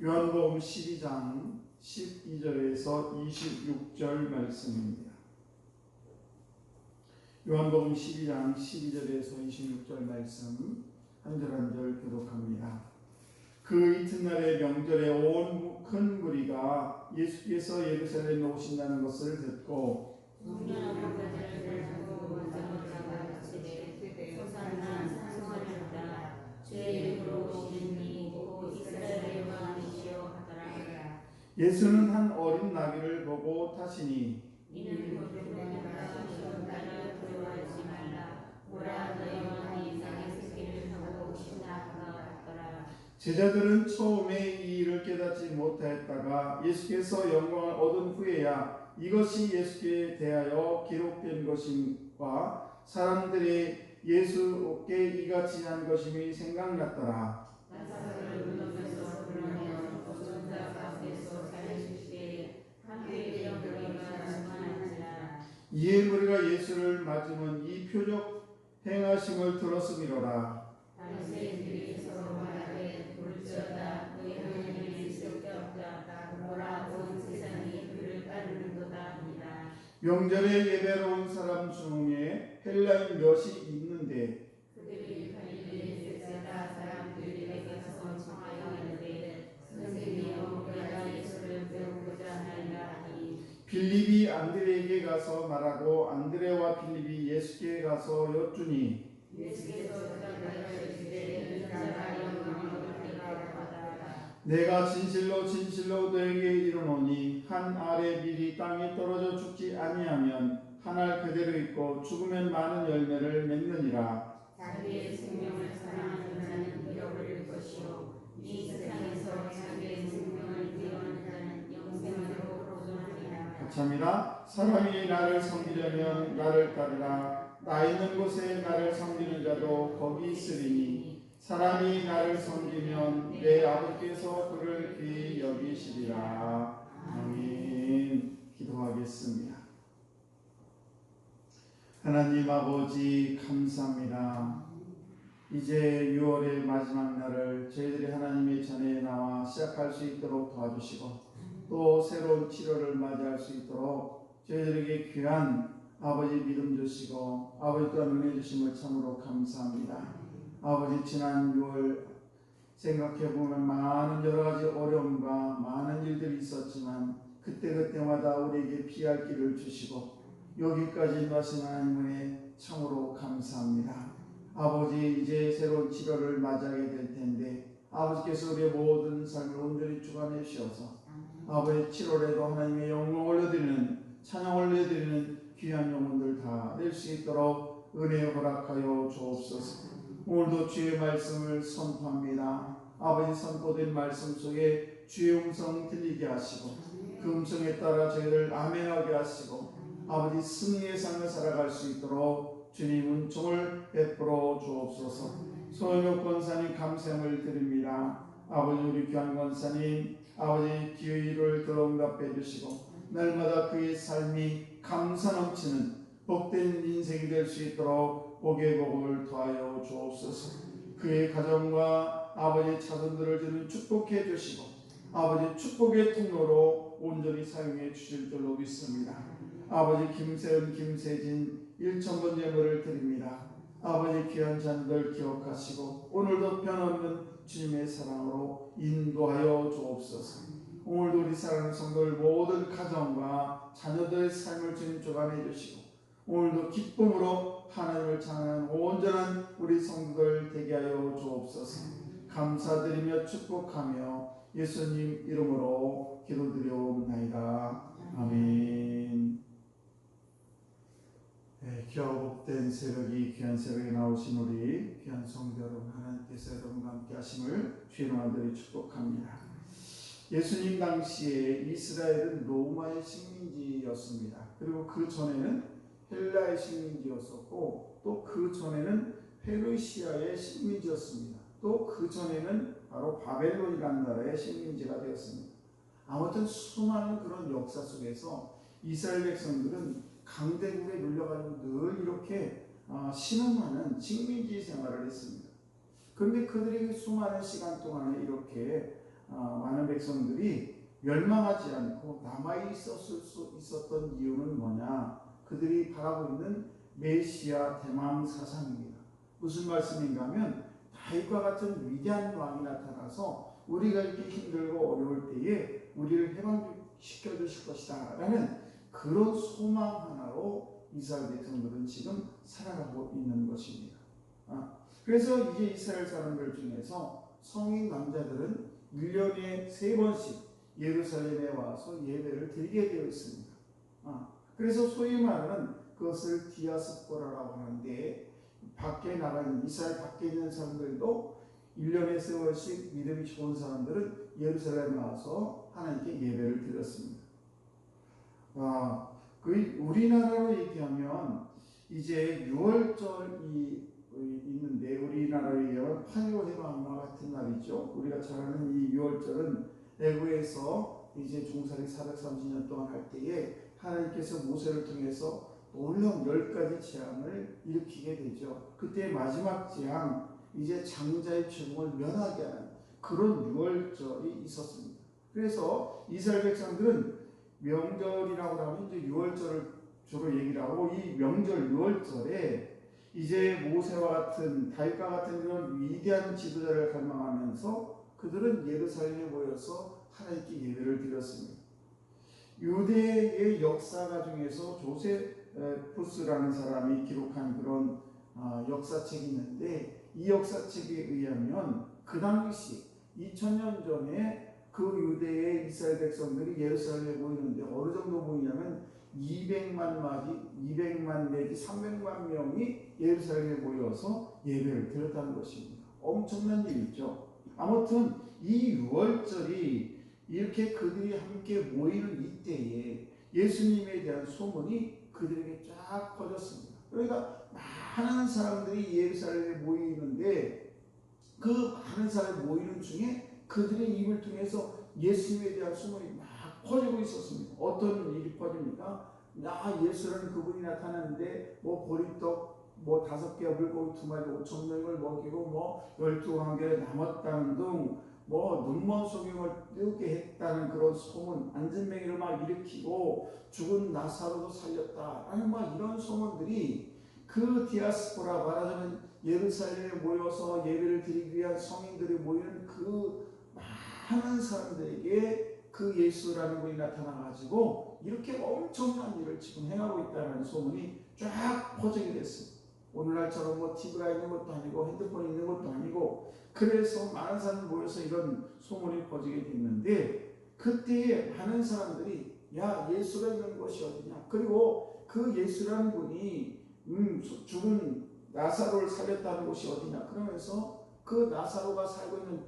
요한복음 12장 12절에서 26절 말씀입니다. 요한복음 12장 12절에서 26절 말씀 한 절 한 절 교독합니다. 그 이튿날의 명절에 온 큰 무리가 예수께서 예루살렘에 오신다는 것을 듣고 예수는 한 어린 나귀를 보고 타시니 제자들은 처음에 이 일을 깨닫지 못하였다가 예수께서 영광을 얻은 후에야 이것이 예수께 대하여 기록된 것임과 사람들이 예수께 이같이 한 것임이 생각났더라. 이에 무리가 예수를 맞으면 이 표적 행하심을 들었음이로라. 명절에 예배로 온 사람 중에 헬라인 몇이 있는데 빌립이 안드레에게 가서 말하고 안드레와 빌립이 예수께 가서 여쭈니 내가 진실로 진실로 너에게 이르노니 한 알의 밀이 땅에 떨어져 죽지 아니하면 한 알 그대로 있고 죽으면 많은 열매를 맺느니라. 자기의 생명을 사랑하는 자는 잃어버릴 것이요 이 세상에서 자기의 생명을 구원하는 자는 영생으로 거두느니라. 합참이라. 사람이 나를 섬기려면 나를 따르라. 나 있는 곳에 나를 섬기는 자도 거기 있으리니 사람이 나를 섬기면 내 아버지께서 그를 귀히 여기시리라. 아멘. 기도하겠습니다. 하나님 아버지 감사합니다. 이제 6월의 마지막 날을 저희들이 하나님의 전에 나와 시작할 수 있도록 도와주시고 또 새로운 7월을 맞이할 수 있도록 저희들에게 귀한 아버지 믿음 주시고 아버지 또한 은혜 주심을 참으로 감사합니다. 아버지 지난 6월 생각해보면 많은 여러가지 어려움과 많은 일들이 있었지만 그때그때마다 우리에게 피할 길을 주시고 여기까지 인도하신 하나님 은혜 참으로 감사합니다. 아버지 이제 새로운 7월을 맞이하게 될 텐데 아버지께서 우리의 모든 삶을 온전히 주관해 주셔서 아버지 7월에도 하나님의 영광을 올려드리는 찬양을 올려드리는 귀한 영혼들 다 낼 수 있도록 은혜 허락하여 주옵소서. 오늘도 주의 말씀을 선포합니다. 아버지 선포된 말씀 속에 주의 음성 들리게 하시고 그 음성에 따라 저희를 아멘하게 하시고 아버지 승리의 삶을 살아갈 수 있도록 주님 은총을 베풀어 주옵소서. 소영혁 권사님 감사함을 드립니다. 아버지 우리 귀한 권사님 아버지 기회를 더 응답해 주시고 날마다 그의 삶이 감사 넘치는 복된 인생이 될 수 있도록 복의 복을 더하여 주옵소서. 그의 가정과 아버지 자손들을 주는 축복해 주시고 아버지 축복의 통로로 온전히 사용해 주실 줄로 믿습니다. 아버지 김세은, 김세진, 1,000번 예물을 드립니다. 아버지 귀한 자녀들 기억하시고 오늘도 변함없는 주님의 사랑으로 인도하여 주옵소서. 오늘도 우리 사랑하는 성도들 모든 가정과 자녀들의 삶을 주님 주관해 주시고 오늘도 기쁨으로 하나님을 찬양하는 온전한 우리 성도들 되게 하여 주옵소서. 감사드리며 축복하며 예수님 이름으로 기도드려옵나이다. 아멘. 네, 귀하고 복된 새벽이 귀한 새벽에 나오신 우리 귀한 성도 여러분, 하나님께서 여러분과 함께 하심을 주의 이름으로 축복합니다. 예수님 당시에 이스라엘은 로마의 식민지였습니다. 그리고 그 전에는 헬라의 식민지였었고 또 그 전에는 페르시아의 식민지였습니다. 또 그 전에는 바로 바벨론이라는 나라의 식민지가 되었습니다. 아무튼 수많은 그런 역사 속에서 이스라엘 백성들은 강대국에 눌려가지고 늘 이렇게 신음하는 식민지 생활을 했습니다. 그런데 그들이 수많은 시간 동안에 이렇게 많은 백성들이 멸망하지 않고 남아있었을 수 있었던 이유는 뭐냐? 그들이 바라고 있는 메시아 대망 사상입니다. 무슨 말씀인가 하면 다윗과 같은 위대한 왕이 나타나서 우리가 이렇게 힘들고 어려울 때에 우리를 해방시켜 주실 것이다 라는 그런 소망 하나로 이스라엘 백성들은 지금 살아가고 있는 것입니다. 그래서 이제 이스라엘 사람들 중에서 성인 남자들은 1년에 3번씩 예루살렘에 와서 예배를 드리게 되어 있습니다. 그래서 소위 말하는 그것을 디아스포라라고 하는데 밖에 나가 있는 이스라엘 밖에 있는 사람들도 1년에 3번씩 믿음이 좋은 사람들은 예루살렘에 와서 하나님께 예배를 드렸습니다. 우리나라로 얘기하면 이제 6월절이 있는데 우리나라로 얘기하면 8.15 해방과 같은 날이죠. 우리가 잘 아는 이 6월절은 애굽에서 이제 종살이 430년 동안 할 때에 하나님께서 모세를 통해서 놀라운 10가지 재앙을 일으키게 되죠. 그때 마지막 재앙, 이제 장자의 죽음을 면하게 하는 그런 6월절이 있었습니다. 그래서 이스라엘 백성들은 명절이라고 하면 이제 6월절을 주로 얘기를 하고 이 명절 6월절에 이제 모세와 같은 다윗과 같은 그런 위대한 지도자를 갈망하면서 그들은 예루살렘에 모여서 하나님께 예배를 드렸습니다. 유대의 역사가 중에서 조세푸스라는 사람이 기록한 그런 역사책이 있는데 이 역사책에 의하면 그 당시 2000년 전에 그 유대의 이스라엘 백성들이 예루살렘에 모이는데 어느 정도 모이냐면 200만 내지 300만 명이 예루살렘에 모여서 예배를 드렸다는 것입니다. 엄청난 일이죠. 아무튼 이 6월절이 이렇게 그들이 함께 모이는 이때에 예수님에 대한 소문이 그들에게 쫙 퍼졌습니다. 그러니까 많은 사람들이 예루살렘에 모이는데 그 많은 사람이 모이는 중에 그들의 입을 통해서 예수님에 대한 소문이 막 퍼지고 있었습니다. 어떤 일이 퍼집니까? 예수라는 그분이 나타났는데 보리떡 5개 물고기 2마리 5,000명을 먹이고 12관계를 남았다는 등 눈먼 소경을 뜨게 했다는 그런 소문, 안진뱅이를 막 일으키고 죽은 나사로도 살렸다라는 이런 소문들이 그 디아스포라 말하자면 예루살렘에 모여서 예배를 드리기 위한 성인들이 모이는 그 많은 사람들에게 그 예수라는 분이 나타나가지고 이렇게 엄청난 일을 지금 행하고 있다는 소문이 쫙 퍼지게 됐습니다. 오늘날처럼 TV가 있는 것도 아니고 핸드폰이 있는 것도 아니고 그래서 많은 사람이 모여서 이런 소문이 퍼지게 됐는데 그때에 많은 사람들이 예수가 있는 곳이 어디냐, 그리고 그 예수라는 분이 죽은 나사로를 살렸다는 곳이 어디냐, 그러면서 그 나사로가 살고 있는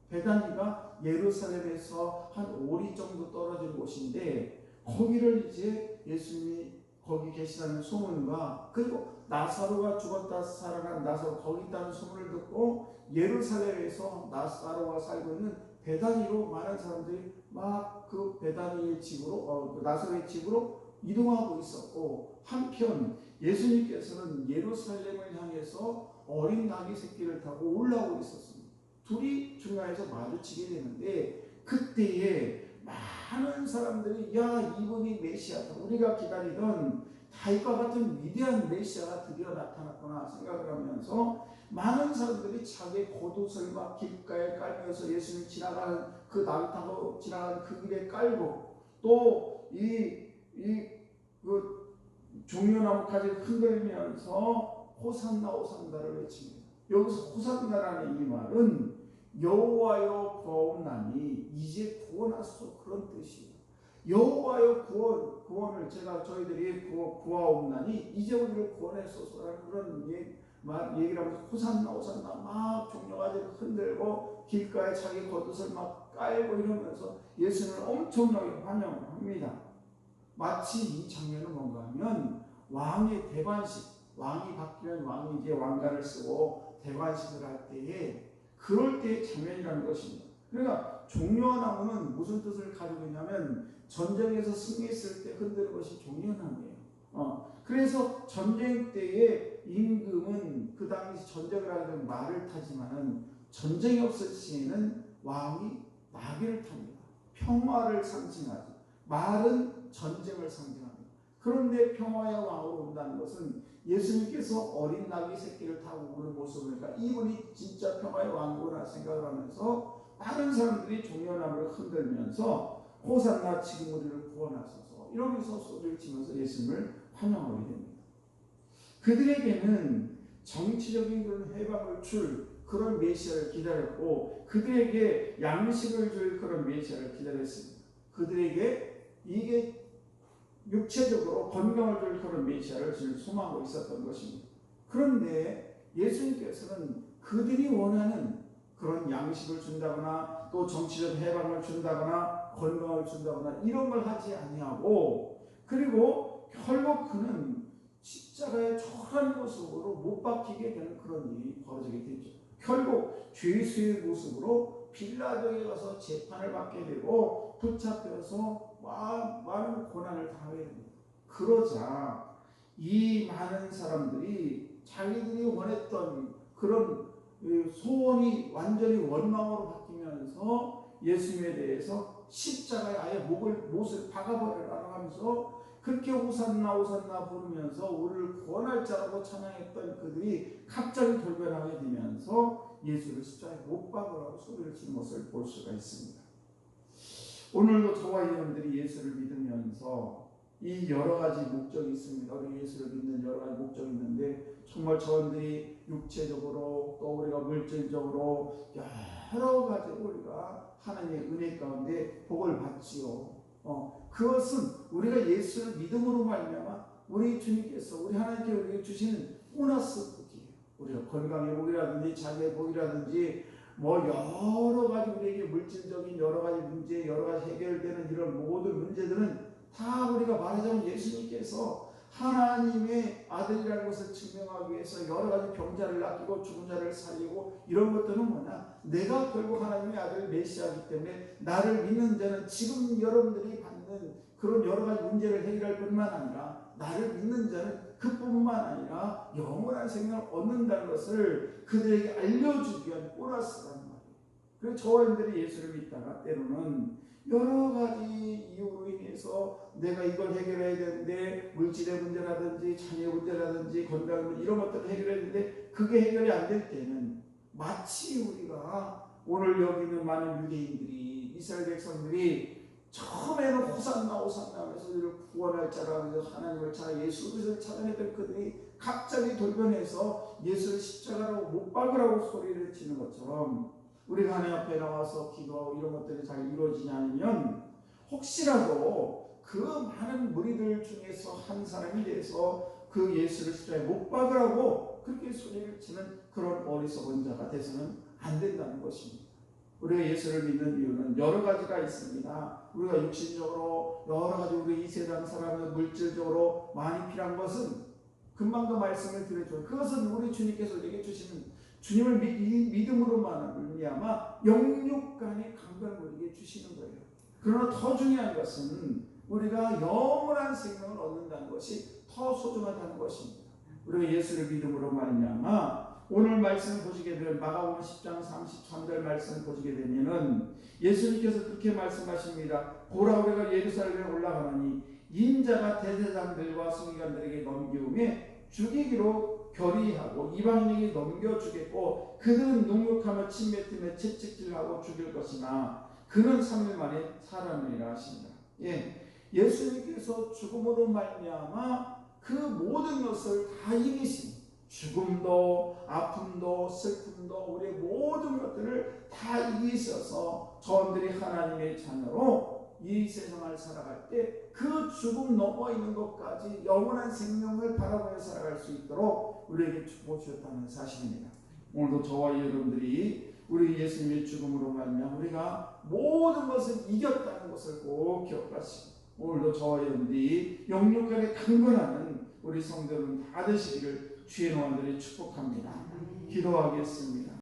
베다니가 예루살렘에서 한 5리 정도 떨어진 곳인데 거기를 이제 예수님이 거기 계시다는 소문과 그리고 나사로가 죽었다 살아난 나사로 거기 있다는 소문을 듣고 예루살렘에서 나사로가 살고 있는 베다니로 많은 사람들이 막 그 베다니의 집으로 나사로의 집으로 이동하고 있었고, 한편 예수님께서는 예루살렘을 향해서 어린 나귀 새끼를 타고 올라오고 있었습니다. 둘이 중간에서 마주치게 되는데 그때에 많은 사람들이 이분이 메시아다, 우리가 기다리던 다윗과 같은 위대한 메시아가 드디어 나타났구나 생각을 하면서 많은 사람들이 자기의 겉옷을 막 길가에 깔면서 예수님 지나가는 그 다윗하고 지나가는 그 길에 깔고 또 그 종려나무까지 흔들면서 호산나 호산나를 외칩니다. 여기서 호산나라는 이 말은 여호와여 구하옵나니 이제 구원하소서 그런 뜻이에요. 여호와여 구원을 저희들이 구하옵나니 이제 우리를 구원하소서라는 그런 얘기를 하면서 호산나 호산나 막 종려가지를 흔들고 길가에 자기 겉옷을 막 깔고 이러면서 예수님을 엄청나게 환영을 합니다. 마치 이 장면은 뭔가 하면 왕의 대관식, 왕이 바뀌면 왕이 이제 왕관을 쓰고 대관식을 할 때에 그럴 때의 장면이라는 것입니다. 그러니까 종려나무는 무슨 뜻을 가지고 있냐면 전쟁에서 승리했을 때 흔드는 것이 종려나무예요. 그래서 전쟁 때에 임금은 그 당시 전쟁을 하려면 말을 타지만은 전쟁이 없을 시에는 왕이 나귀를 탑니다. 평화를 상징하죠. 말은 전쟁을 상징합니다. 그런데 평화의 왕으로 온다는 것은 예수님께서 어린 나귀 새끼를 타고 오는 모습을 보니까 이분이 진짜 평화의 왕이구나 생각을 하면서 많은 사람들이 종려나무를 흔들면서 호산나 지금 우리를 구원하소서 이러면서 소리를 치면서 예수님을 환영하게 됩니다. 그들에게는 정치적인 그런 해방을 줄 그런 메시아를 기다렸고 그들에게 양식을 줄 그런 메시아를 기다렸습니다. 그들에게 이게 육체적으로 건강을 줄 그런 메시아를 소망하고 있었던 것입니다. 그런데 예수님께서는 그들이 원하는 그런 양식을 준다거나 또 정치적 해방을 준다거나 건강을 준다거나 이런 걸 하지 아니하고 그리고 결국 그는 십자가의 초라한 모습으로 못 박히게 되는 그런 일이 벌어지게 되죠. 결국 죄수의 모습으로 빌라도에 가서 재판을 받게 되고 붙잡혀서 많은 고난을 당하게 됩니다. 그러자 이 많은 사람들이 자기들이 원했던 그런 소원이 완전히 원망으로 바뀌면서 예수님에 대해서 십자가에 아예 못을 박아버리라고 하면서 그렇게 호산나 호산나 부르면서 우리를 구원할 자라고 찬양했던 그들이 갑자기 돌변하게 되면서 예수를 십자가에 못 박으라고 소리를 치는 것을 볼 수가 있습니다. 오늘도 저와 여러분들이 예수를 믿으면서 이 여러 가지 목적이 있습니다. 우리 예수를 믿는 여러 가지 목적이 있는데 정말 저들이 육체적으로 또 우리가 물질적으로 여러 가지 우리가 하나님의 은혜 가운데 복을 받지요. 그것은 우리가 예수를 믿음으로 말미암아 우리 주님께서 우리 하나님께 우리에게 주시는 보너스 복이에요. 우리가 건강의 복이라든지 자기의 복이라든지 뭐 여러 가지 우리에게 물질적인 여러 가지 문제, 여러 가지 해결되는 이런 모든 문제들은 다 우리가 말하자면 예수님께서 하나님의 아들이라는 것을 증명하기 위해서 여러 가지 병자를 낚이고 죽은 자를 살리고 이런 것들은 뭐냐? 내가 결국 하나님의 아들 메시아이기 때문에 나를 믿는 자는 지금 여러분들이 받는 그런 여러 가지 문제를 해결할 뿐만 아니라 나를 믿는 자는 그뿐만 아니라 영원한 생명을 얻는다는 것을 그들에게 알려주기 위한 보너스라는 말이에요. 그래서 저와 여러분들이 예수를 믿다가 때로는 여러 가지 이유로 인해서 내가 이걸 해결해야 되는데 물질의 문제라든지 자녀의 문제라든지 건강의 문제 이런 것들을 해결해야 되는데 그게 해결이 안 될 때는 마치 우리가 오늘 여기 있는 많은 유대인들이 이스라엘 백성들이 처음에는 호산나 호산나 하면서 우리를 구원할 자라 하면서 하나님을 찾아 예수 그리스도를 찾아냈던 그들이 갑자기 돌변해서 예수를 십자가로 못 박으라고 소리를 치는 것처럼 우리가 하나님 앞에 나와서 기도하고 이런 것들이 잘 이루어지지 않으면 혹시라도 그 많은 무리들 중에서 한 사람이 돼서 그 예수를 십자가에 못 박으라고 그렇게 소리를 치는 그런 어리석은 자가 돼서는 안 된다는 것입니다. 우리가 예수를 믿는 이유는 여러 가지가 있습니다. 우리가 육신적으로 여러 가지 우리 이 세상 사람의 물질적으로 많이 필요한 것은 금방도 말씀을 드렸죠. 그것은 우리 주님께서 우리에게 주시는 주님을 믿음으로 말미암아 영육간의 강건을 우리에게 주시는 거예요. 그러나 더 중요한 것은 우리가 영원한 생명을 얻는다는 것이 더 소중하다는 것입니다. 우리가 예수를 믿음으로 말미암아 오늘 말씀을 보시게 되면 마가복음 10장 33절 말씀을 보시게 되면은 예수님께서 그렇게 말씀하십니다. 보라 우리가 예루살렘에 올라가노니 인자가 대제사장들과 서기관들에게 넘기움에 죽이기로 결의하고 이방인에게 넘겨주겠고 그들은 능욕하며 침뱉으며 채찍질하고 죽일 것이나 그는 3일 만에 살아나리라 하십니다. 예수님께서 죽음으로 말미암아 그 모든 것을 다 이기신, 죽음도 아픔도 슬픔도 우리의 모든 것들을 다 이기셔서 저들이 하나님의 자녀로 이 세상을 살아갈 때 그 죽음 넘어 있는 것까지 영원한 생명을 바라보며 살아갈 수 있도록 우리에게 축복 주셨다는 사실입니다. 오늘도 저와 여러분들이 우리 예수님의 죽음으로 말미암아 우리가 모든 것을 이겼다는 것을 꼭 기억하시고 오늘도 저와 여러분들이 영육간에 강건하는 우리 성도는 다 되시기를 주의 노원들이 축복합니다. 기도하겠습니다.